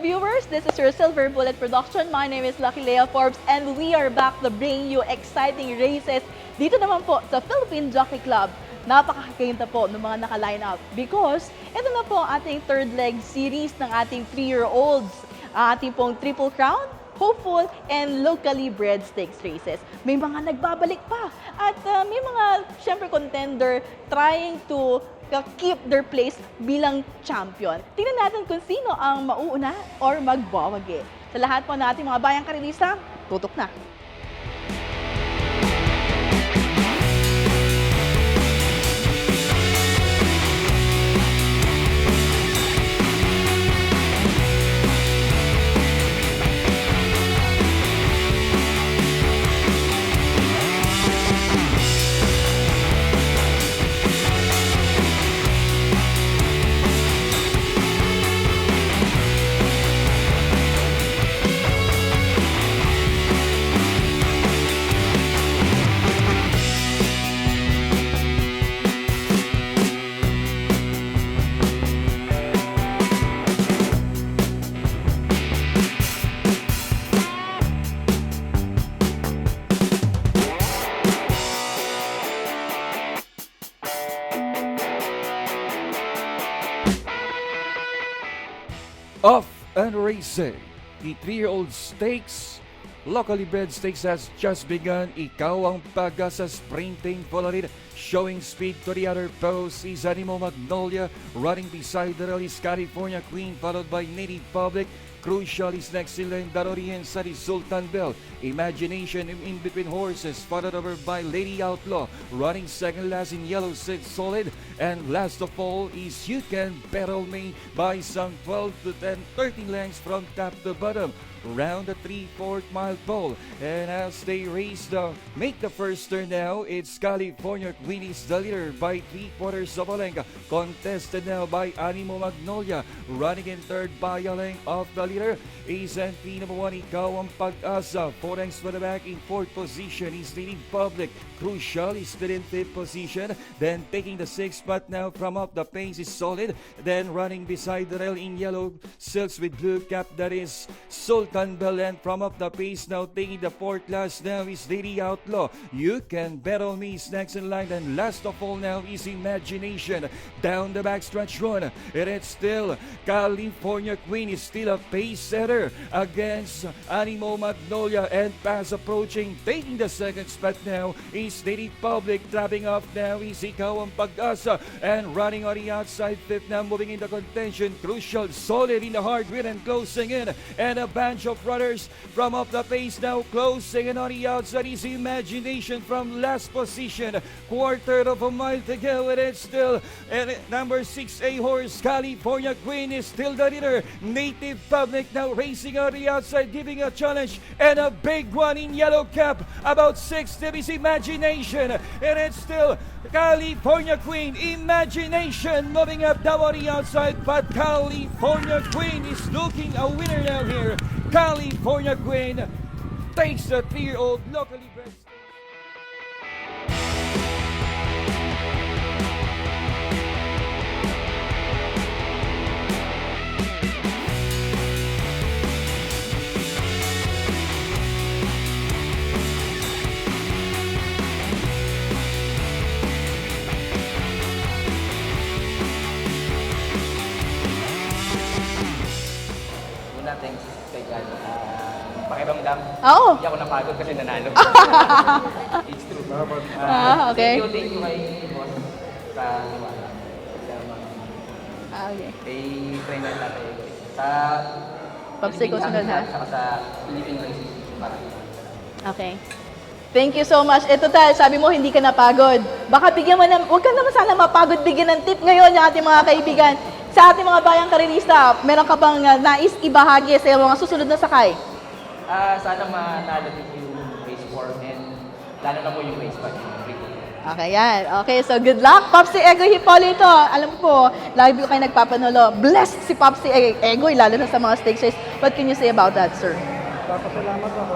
viewers, this is your Silver Bullet production. My name is Lucky Leah Forbes and we are back to bring you exciting races dito naman po sa Philippine Jockey Club. Napakakainta po ng mga naka-line up because ito na po ang ating third leg series ng ating 3-year-olds. Ating pong Triple Crown, Hopeful, and locally bred stakes races. May mga nagbabalik pa at may mga syempre contender trying to keep their place bilang champion. Tingnan natin kung sino ang mauuna or magbawagi. Sa lahat po ng ating mga bayang karilista, tutok na! Off and racing. The 3-year-old stakes, locally bred stakes has just begun. Ikaw ang pag-asa sprinting Polaroid. Showing speed to the other post is Animo Magnolia. Running beside the rally is California Queen, followed by Native Public. Crucial is next in line, Darorian Sari Sultan Bell. Imagination in between horses, followed over by Lady Outlaw. Running second last in yellow, Sid Solid. And last of all is You Can Battle Me by some 12 to 10, 13 lengths from top to bottom. Round the 3/4 mile pole, and as they make the first turn now, it's California Queen is the leader by 3/4 of a length, contested now by Animo Magnolia. Running in third by a length of the leader is entry number 1, Ikaw ang Pag-asa. 4 lengths for the back. In fourth position is Native Public. Crucial is still in fifth position. Then taking the sixth spot now from up the pace is Solid. Then running beside the rail in yellow silks with blue cap, that is Sultan Bell. And from up the pace now taking the fourth last now is Lady Outlaw. You Can Battle Me is next in line. And last of all now is Imagination. Down the backstretch run. And it's still California Queen is still a pace setter against Animo Magnolia. And fast approaching, taking the second spot now is Native Public. Trapping off now is Ikaw ang Pag-asa. And running on the outside fifth now, moving in the contention. Crucial, Solid in the hard win and closing in. And a bunch of runners from up the pace now closing in on the outside is Imagination from last position. Quarter of a mile to go, and it's still number 6A horse California Queen is still the leader. Native Public now racing on the outside, giving a challenge, and a big one in yellow cap about 6th is Imagination, and it's still California Queen. Imagination moving up down on the outside, but California Queen is looking a winner now here. California Queen takes the 3-year-old locally bred. Thanks kay God. Pakiramdam. Oo. Hindi ako napagod kasi nanalo. It's true. Okay. Thank you kay boss sa wala. Okay. Kay trainer natin. Sa Popsicle sunod ha? Saka sa Philippine Racing. Okay. Thank you so much. Ito tal, sabi mo hindi ka napagod. Baka bigyan mo na, huwag ka naman sana mapagod, bigyan ng tip ngayon yung ating mga kaibigan. Sa ating mga bayang karilista, meron ka bang nais ibahagi sa mga susunod na sakay? Sana manalo din yung race 4 and lalo na po yung race 5. Okay, yan. Okay, so good luck. Popsi Ego Hipolito, alam ko, lagi ko kayo nagpapanolo. Blessed si Popsi Ego, lalo na sa mga stakes race. What can you say about that, sir? Papasalamat ako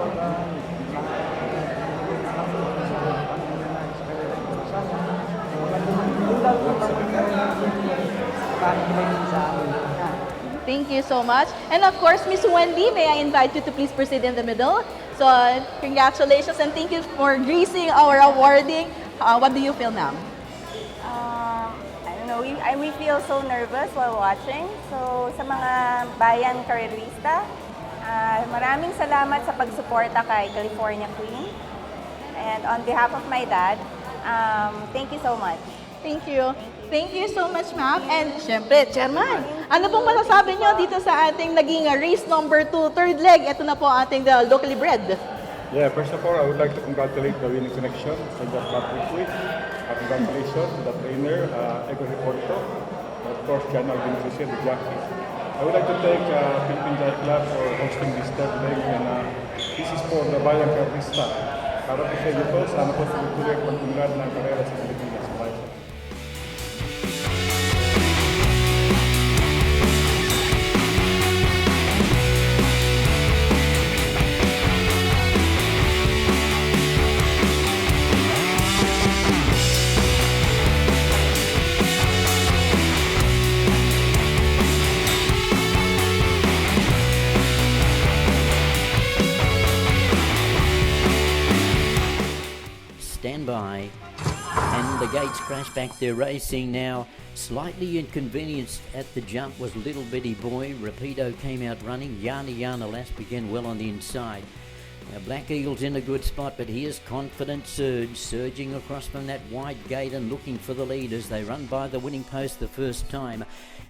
Thank you so much. And of course, Miss Wendy, may I invite you to please proceed in the middle. So, congratulations and thank you for gracing our awarding. What do you feel, ma'am? I don't know, we feel so nervous while watching. So, sa mga bayan karerista, maraming salamat sa pagsuporta kay California Queen. And on behalf of my dad, thank you so much. Thank you. Thank you so much, ma'am. And syempre, Chairman, ano pong masasabi nyo dito sa ating naging race number 2, third leg? Ito na po ating locally bred. Yeah, first of all, I would like to congratulate the winning connection for the Patrick Week. Congratulations to the trainer, Ego Reporto, and of course, Jan Alvin Crucia, the jockey. I would like to thank Philippine Jockey Club for hosting this third leg, and this is for the Bayan Carrista. Para po sa inyo po, sana po tuloy-tuloy ang pagtunlad ng karera sa Pilipinas. Bye. Stand by. And the gates crash back. They're racing now. Slightly inconvenienced at the jump was Little Bitty Boy. Rapido came out running. Yana Lass began well on the inside. Now Black Eagle's in a good spot, but here's Confident Surge surging across from that wide gate and looking for the lead as they run by the winning post the first time.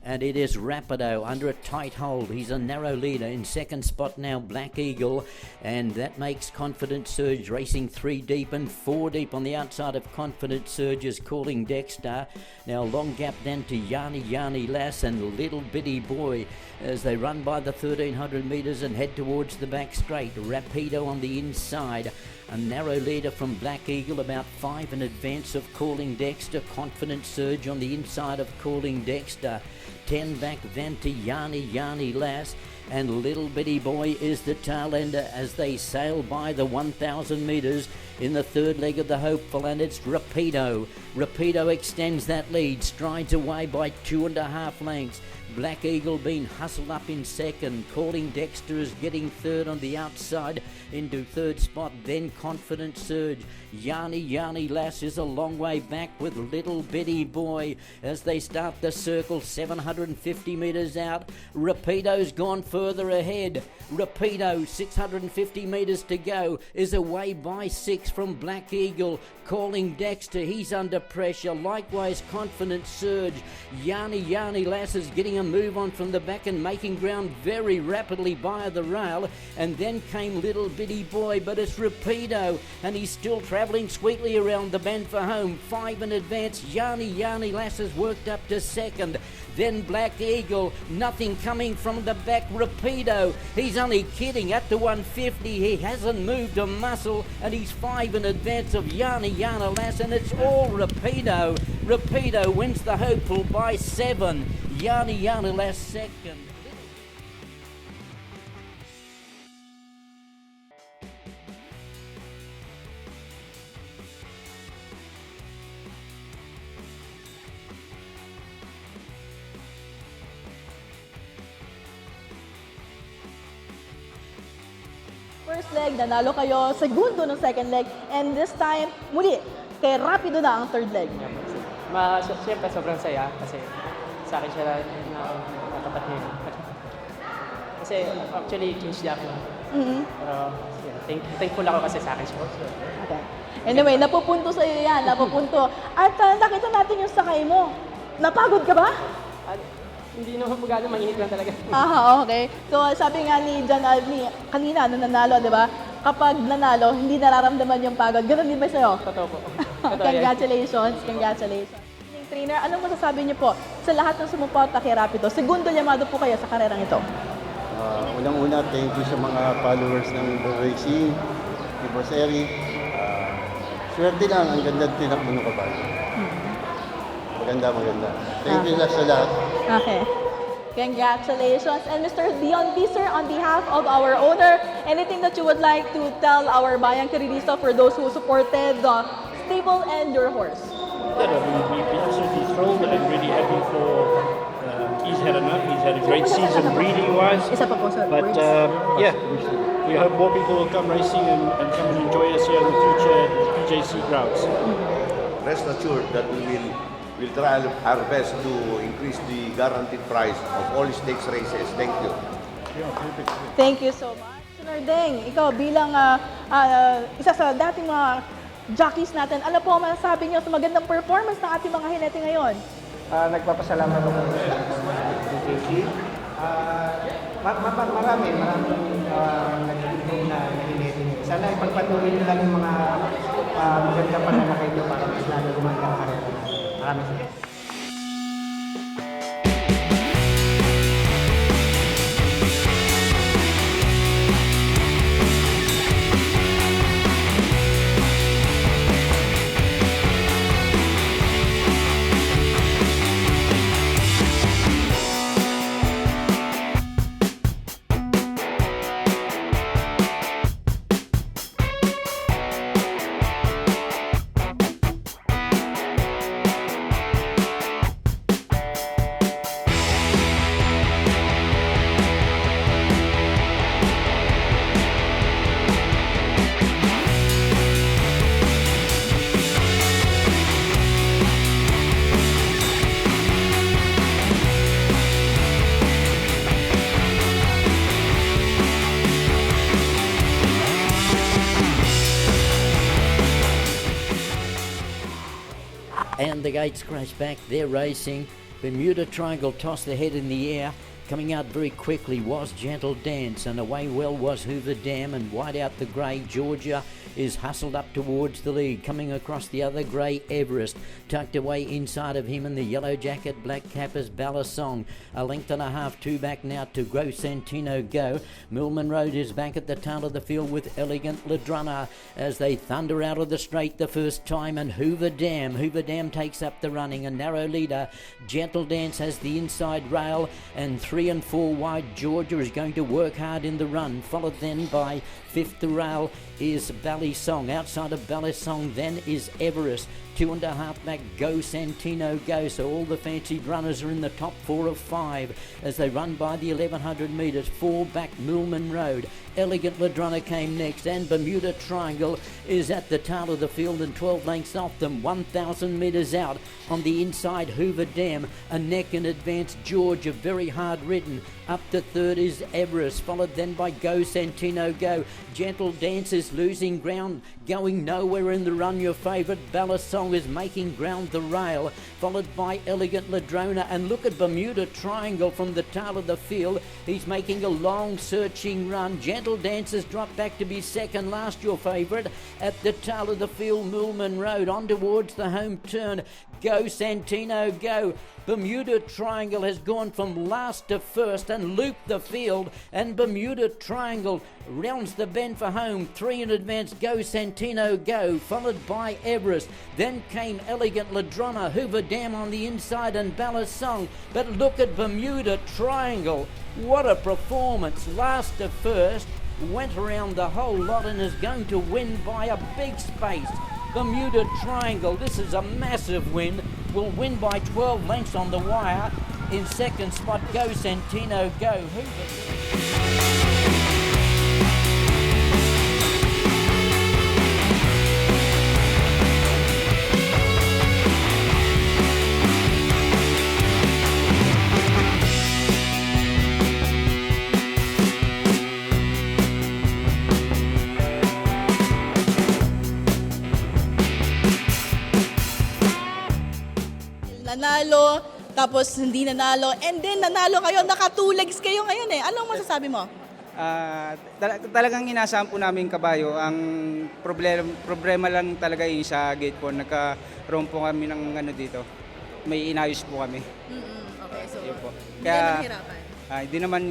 And it is Rapido under a tight hold. He's a narrow leader. In second spot now, Black Eagle. And that makes Confident Surge racing 3 deep and 4 deep on the outside of Confident Surge is Calling Dexter. Now long gap then to Yani Lass and Little Bitty Boy as they run by the 1300 metres and head towards the back straight. Rapido on the inside. A narrow leader from Black Eagle, about 5 in advance of Calling Dexter. Confident Surge on the inside of Calling Dexter. 10 back then to Yani Lass. And Little Bitty Boy is the tail ender as they sail by the 1,000 metres in the third leg of the Hopeful, and it's Rapido. Rapido extends that lead, strides away by 2.5 lengths. Black Eagle being hustled up in second. Calling Dexter is getting third on the outside into third spot. Then Confident Surge. Yani Lass is a long way back with Little Bitty Boy as they start the circle 750 metres out. Rapido's gone further ahead. Rapido, 650 metres to go, is away by 6 from Black Eagle. Calling Dexter, he's under pressure. Likewise, Confident Surge. Yani Lass is getting a move on from the back and making ground very rapidly by the rail. And then came Little Bitty Boy, but it's Rapido, and he's still travelling sweetly around the bend for home. 5 in advance. Yani Lass has worked up to second. Then Black Eagle, nothing coming from the back. Rapido, he's only kidding at the 150. He hasn't moved a muscle, and he's 5 in advance of Yani Lass, and it's all Rapido. Rapido wins the Hopeful by 7. Yani Lass second. First leg, nanalo kayo. Segundo ng second leg. And this time, muli, kay Rapido na ang third leg. Siyempre, sobrang saya kasi sa akin siya natapat niya. Kasi actually, change niya ako. Pero thankful ako kasi sa akin siya. Okay. Anyway, napupunto sa iyo yan. Napupunto. At nakita natin yung sakay mo. Napagod ka ba? Hindi naman po gano'n, mainit lang talaga. Okay. So, sabi nga ni John Alvin kanina, nung nanalo, di ba? Kapag nanalo, hindi nararamdaman yung pagod. Ganun din ba sa'yo? Totoo po. Congratulations. Trainer, anong masasabi niyo po sa lahat ng sumuporta kay Rapido? Segundo llamado po kayo sa karerang ito. Unang-una, thank you sa mga followers ng The Racing, ni Boss Eric. Swerte lang, ang ganda tinakbo ng kabayo. Maganda. Thank you sa lahat. Okay. Congratulations. And Mr. Dion B, sir, on behalf of our owner, anything that you would like to tell our Bayang Carirista for those who supported the stable and your horse? Yeah, we absolutely thrilled and really happy for He's had a great season breeding-wise. Isa pa po, sir. But Words. yeah, we hope more people will come racing and come and enjoy us here in the future at the PJC grounds. Rest assured that we'll try our best to increase the guaranteed price of all stakes races. Thank you. Thank you so much. Sir Deng, ikaw bilang isa sa dating mga jockeys natin, ano po ang masasabi niyo sa magandang performance ng ating mga hinete ngayon? Nagpapasalamat ako sa PJC. Maraming nag-improve na hinete niyo. Sana ipagpatuloy niyo lang yung mga maganda pananakay niyo para mas lalo gumanda ang karera natin. Maraming salamat. And the gates crash back. They're racing. Bermuda Triangle tossed the head in the air. Coming out very quickly was Gentle Dance, and away well was Hoover Dam, and wide out the grey Georgia is hustled up towards the lead. Coming across the other grey Everest, tucked away inside of him in the yellow jacket, black cap is Balisong. A length and a half, two back now to Go Santino Go. Millman Road is back at the tail of the field with Elegant Ladrunner as they thunder out of the straight the first time, and Hoover Dam takes up the running. A narrow leader, Gentle Dance has the inside rail, and 3 and 4 wide Georgia is going to work hard in the run, followed then by fifth the rail is Balisong. Outside of Balisong then is Everest. 2.5 back Go Santino Go. So all the fancied runners are in the top 4 of 5 as they run by the 1100 metres. 4 back Millman Road. Elegant Ladrunner came next, and Bermuda Triangle is at the tail of the field and 12 lengths off them. 1,000 metres out on the inside Hoover Dam. A neck in advance Georgia, very hard ridden. Up to third is Everest, followed then by Go Santino Go. Gentle Dance is losing ground, going nowhere in the run. Your favourite Balisong is making ground the rail, followed by Elegant Ladrona. And look at Bermuda Triangle from the tail of the field. He's making a long searching run. Gentle Dance has dropped back to be second last, your favourite. At the tail of the field, Millman Road on towards the home turn. Go Santino Go. Bermuda Triangle has gone from last to first and looped the field, and Bermuda Triangle rounds the bend for home. 3 in advance, Go Santino Go, followed by Everest. Then came Elegant Ladrona, Hoover Dam on the inside, and Balisong. But look at Bermuda Triangle. What a performance. Last to first, went around the whole lot and is going to win by a big space. Bermuda Triangle, this is a massive win, will win by 12 lengths on the wire. In second spot, Go Santino Go. Nanalo, tapos hindi nanalo, and then nanalo kayo, naka 2 legs kayo ngayon eh. Anong masasabi mo? Talagang inasahan po namin kabayo. Ang problema lang talaga yung sa gate po. Nagkaroon po kami ng dito. May inayos po kami. Okay, so Yun po. hindi naman hirapan. Hindi naman,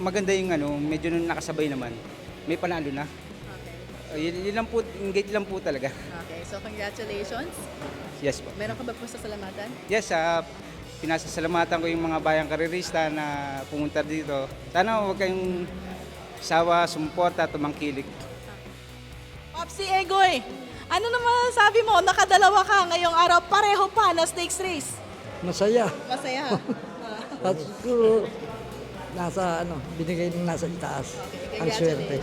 maganda yung medyo nakasabay naman. May panalo na. Okay. Yun lang po, yung gate lang po talaga. Okay, so congratulations. Yes po. Meron ka ba po sa salamatan? Yes, pinasasalamatan ko yung mga bayang karirista na pumunta dito. Sana huwag kayong sawa, sumuporta, tumangkilik. Popsi Egoy, ano naman sabi mo? Nakadalawa ka ngayong araw, pareho pa na stakes race. Masaya. Masaya. At siguro, binigay ng nasa itaas. Ang swerte.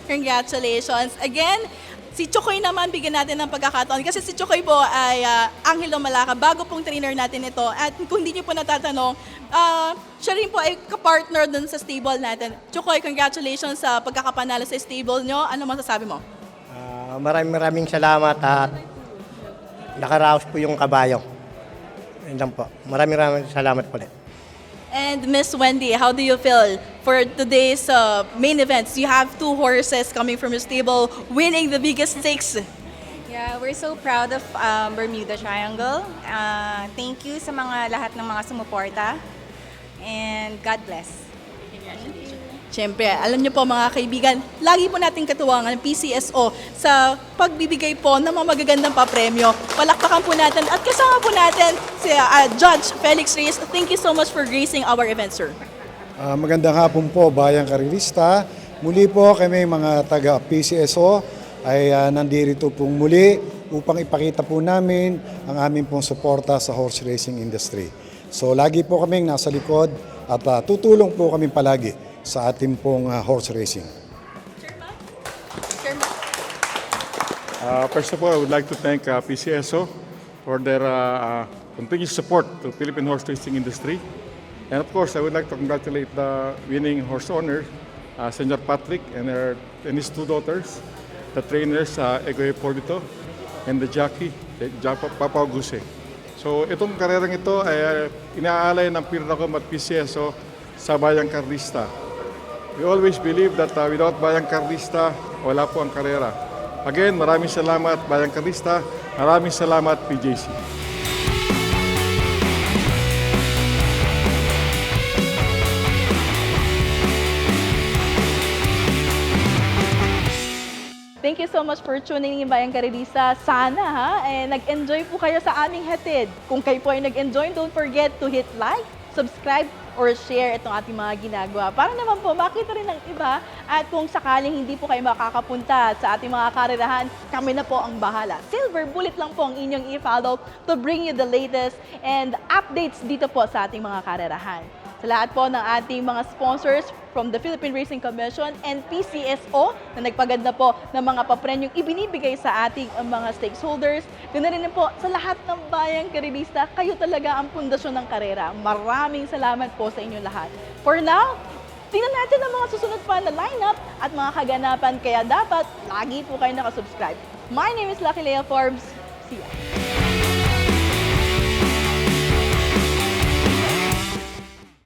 Congratulations. Again, si Chokoy naman, bigyan natin ng pagkakataon. Kasi si Chokoy po ay Angelo Malacca, bago pong trainer natin ito. At kung hindi niyo po natatanong, siya rin po ay kapartner dun sa stable natin. Chokoy, congratulations sa pagkakapanalo sa stable nyo. Ano masasabi mo? Maraming salamat at nakaraos po yung kabayo. Yun lang po. Maraming salamat po ulit. And Miss Wendy, how do you feel for today's main events? You have 2 horses coming from your stable winning the biggest stakes. Yeah, we're so proud of Bermuda Triangle. Thank you sa lahat ng mga sumuporta. And God bless. Siyempre, alam niyo po mga kaibigan, lagi po natin katuwangan ng PCSO sa pagbibigay po ng mga magagandang papremyo. Palakpakan po natin at kasama po natin si Judge Felix Reyes. Thank you so much for gracing our event, sir. Magandang hapon po, Bayang Karirista. Muli po kami mga taga PCSO ay nandito pong muli upang ipakita po namin ang aming pong suporta sa horse racing industry. So lagi po kaming nasa likod at tutulong po kami palagi sa ating pong horse racing. First of all, I would like to thank PCSO for their continued support to Philippine horse racing industry. And of course, I would like to congratulate the winning horse owner, Senor Patrick and his 2 daughters, the trainers, Ego Hipólito, and the jockey, Papa Guse. So itong karerang ito ay inaalay ng Pirnacom at PCSO sa Bayang Carlista. We always believe that without Bayang Carlista, wala po ang karera. Again, maraming salamat Bayang Carlista, maraming salamat PJC. Thank you so much for tuning in Bayang Karirista. Sana nag-enjoy po kayo sa aming hatid. Kung kayo po ay nag-enjoy, don't forget to hit like, subscribe, or share itong ating mga ginagawa. Para naman po makita rin ng iba at kung sakaling hindi po kayo makakapunta sa ating mga karerahan, kami na po ang bahala. Silver Bullet lang po ang inyong i-follow to bring you the latest and updates dito po sa ating mga karerahan. Sa lahat po ng ating mga sponsors from the Philippine Racing Commission and PCSO na nagpaganda po ng mga paprenyong ibinibigay sa ating mga stakeholders. Ganoon rin po sa lahat ng Bayang Karirista, kayo talaga ang pundasyon ng karera. Maraming salamat po sa inyo lahat. For now, tingnan natin ang mga susunod pa na lineup at mga kaganapan, kaya dapat lagi po kayo nakasubscribe. My name is Lucky Lea Forbes. See ya!